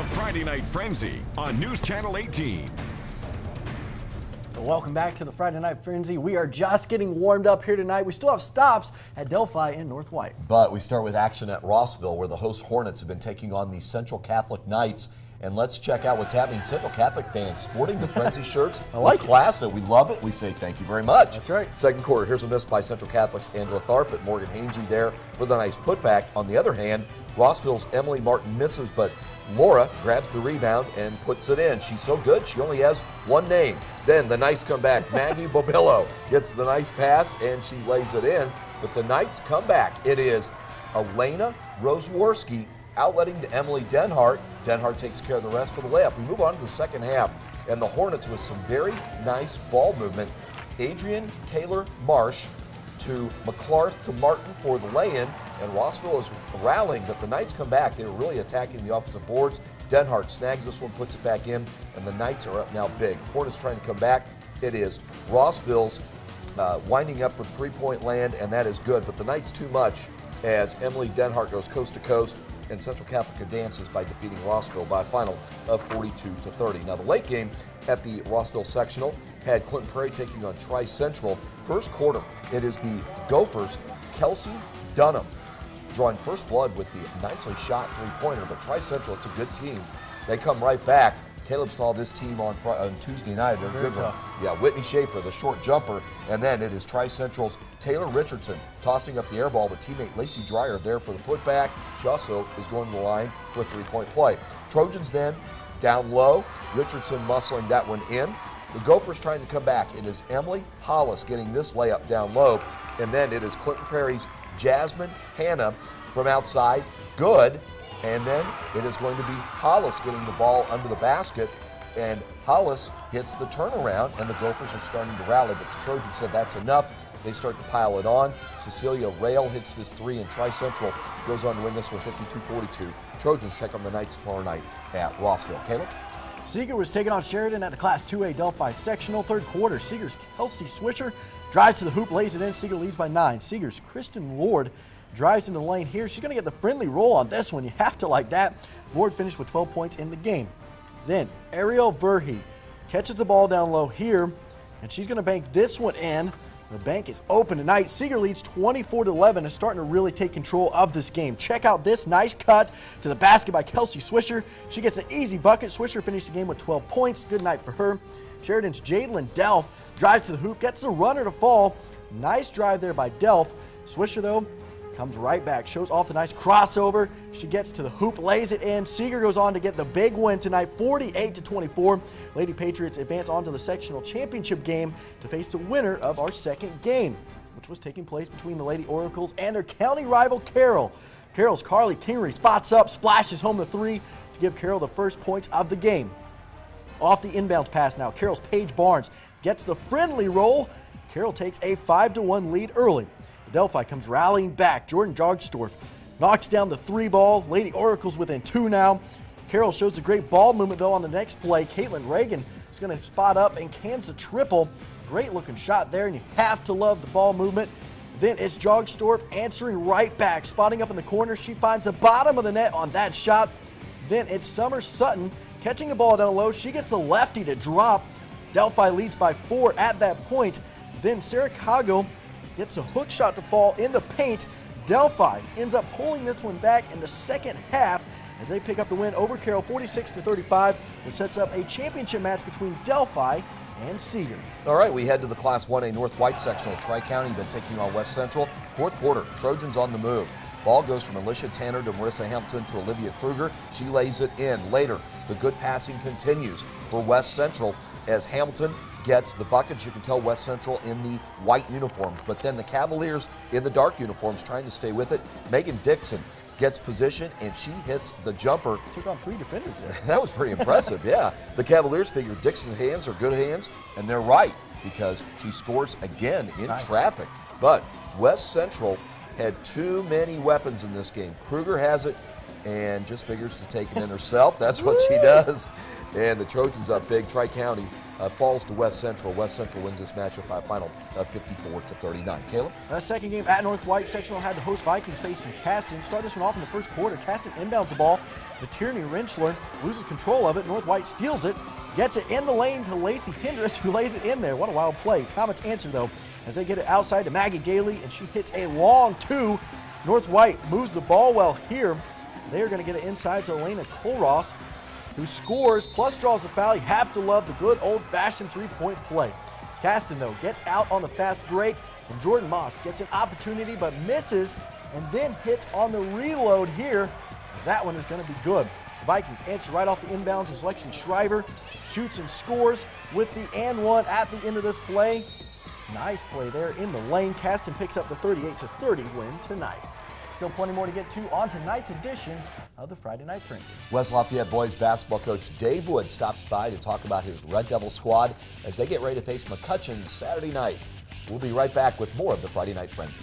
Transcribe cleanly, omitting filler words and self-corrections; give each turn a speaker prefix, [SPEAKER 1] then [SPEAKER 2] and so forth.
[SPEAKER 1] The Friday Night Frenzy on News Channel 18.
[SPEAKER 2] Welcome back to the Friday Night Frenzy. We are just getting warmed up here tonight. We still have stops at Delphi and North White.
[SPEAKER 3] But we start with action at Rossville, where the host Hornets have been taking on the Central Catholic Knights. And let's check out what's happening. Central Catholic fans sporting the Frenzy shirts.
[SPEAKER 2] I like it.
[SPEAKER 3] Class, so we love it. We say thank you very much.
[SPEAKER 2] That's right.
[SPEAKER 3] Second quarter, here's a miss by Central Catholic's Angela Tharp, but Morgan Hangey there for the nice putback. On the other hand, Rossville's Emily Martin misses, but Laura grabs the rebound and puts it in. She's so good, she only has one name. Then the Knights come back. Maggie Bobillo gets the nice pass, and she lays it in. But the Knights come back. It is Elena Roseworski outletting to Emily Denhart. Denhart takes care of the rest for the layup. We move on to the second half, and the Hornets with some very nice ball movement. Adrian Kaler Marsh to McClarth to Martin for the lay-in, and Rossville is rallying, but the Knights come back. They were really attacking the offensive boards. Denhart snags this one, puts it back in, and the Knights are up now big. Hornets trying to come back. It is Rossville's winding up from three-point land, and that is good, but the Knights too much as Emily Denhart goes coast to coast, and Central Catholic advances by defeating Rossville by a final of 42-30. Now the late game at the Rossville sectional had Clinton Prairie taking on TriCentral. First quarter, it is the Gophers' Kelsey Dunham drawing first blood with the nicely shot three-pointer, but TriCentral, it's a good team. They come right back. Caleb saw this team on Tuesday night. They're
[SPEAKER 2] Very
[SPEAKER 3] good one.
[SPEAKER 2] tough.
[SPEAKER 3] Yeah, Whitney Schaefer, the short jumper, and then it is TriCentral's Taylor Richardson tossing up the air ball with teammate Lacey Dreyer there for the putback. She also is going to the line for a three-point play. Trojans then down low. Richardson muscling that one in. The Gophers trying to come back. It is Emily Hollis getting this layup down low, and then it is Clinton Prairie's Jasmine Hannah from outside. Good. And then it is going to be Hollis getting the ball under the basket, and Hollis hits the turnaround, and the Gophers are starting to rally, but the Trojans said that's enough. They start to pile it on. Cecilia Rail hits this three, and TriCentral goes on to win this one 52-42. Trojans take on the Knights tomorrow night at Rossville. Caleb?
[SPEAKER 2] Seeger was taking on Sheridan at the Class 2A Delphi sectional. Third quarter, Seeger's Kelsey Swisher drives to the hoop, lays it in. Seeger leads by 9. Seeger's Kristen Lord drives into the lane here. She's going to get the friendly roll on this one. You have to like that. Lord finished with 12 points in the game. Then Ariel Verhey catches the ball down low here, and she's going to bank this one in. The bank is open tonight. Seeger leads 24-11 and is starting to really take control of this game. Check out this nice cut to the basket by Kelsey Swisher. She gets an easy bucket. Swisher finished the game with 12 points. Good night for her. Sheridan's Jadlyn Delph drives to the hoop, gets the runner to fall. Nice drive there by Delph. Swisher, though, comes right back, shows off the nice crossover. She gets to the hoop, lays it in. Seeger goes on to get the big win tonight, 48-24. Lady Patriots advance on to the sectional championship game to face the winner of our second game, which was taking place between the Lady Oracles and their county rival Carroll. Carroll's Carly Kingery spots up, splashes home the three to give Carroll the first points of the game. Off the inbounds pass now, Carroll's Paige Barnes gets the friendly roll. Carroll takes a 5-1 lead early. Delphi comes rallying back. Jordan Jogstorf knocks down the three ball. Lady Oracles within 2 now. Carroll shows a great ball movement, though, on the next play. Caitlin Reagan is going to spot up and cans the triple. Great looking shot there, and you have to love the ball movement. Then it's Jogstorf answering right back, spotting up in the corner. She finds the bottom of the net on that shot. Then it's Summer Sutton catching the ball down low. She gets the lefty to drop. Delphi leads by 4 at that point. Then Sarah Cago gets a hook shot to fall in the paint. Delphi ends up pulling this one back in the second half as they pick up the win over Carroll 46-35, which sets up a championship match between Delphi and Seeger.
[SPEAKER 3] All right, we head to the Class 1A North White sectional. Tri-County been taking on West Central. Fourth quarter, Trojans on the move. Ball goes from Alicia Tanner to Marissa Hampton to Olivia Kruger. She lays it in. Later, the good passing continues for West Central as Hamilton gets the buckets. You can tell West Central in the white uniforms, but then the Cavaliers in the dark uniforms trying to stay with it. Megan Dixon gets position, and she hits the jumper.
[SPEAKER 2] Took on 3 defenders there.
[SPEAKER 3] That was pretty impressive, yeah. The Cavaliers figure Dixon's hands are good hands, and they're right because she scores again in traffic. But West Central had too many weapons in this game. Kruger has it and just figures to take it in herself. That's what she does. And the Trojans up big. Tri-County falls to West Central. West Central wins this matchup by a final of 54-39. Caleb?
[SPEAKER 2] That second game at North White, Sectional had the host Vikings facing Caston. Start this one off in the first quarter. Caston inbounds the ball. The Tierney Rinchler loses control of it. North White steals it, gets it in the lane to Lacey Hindress, who lays it in there. What a wild play. Comets answer, though, as they get it outside to Maggie Daly, and she hits a long two. North White moves the ball well here. They are going to get it inside to Elena Colross, who scores, plus draws the foul. You have to love the good old-fashioned three-point play. Caston, though, gets out on the fast break, and Jordan Moss gets an opportunity but misses, and then hits on the reload here. That one is going to be good. The Vikings answer right off the inbounds as Lexi Shriver shoots and scores with the and one at the end of this play. Nice play there in the lane. Caston picks up the 38-30 win tonight. Still plenty more to get to on tonight's edition of the Friday Night Frenzy.
[SPEAKER 3] West Lafayette boys basketball coach Dave Wood stops by to talk about his Red Devil squad as they get ready to face McCutcheon Saturday night. We'll be right back with more of the Friday Night Frenzy.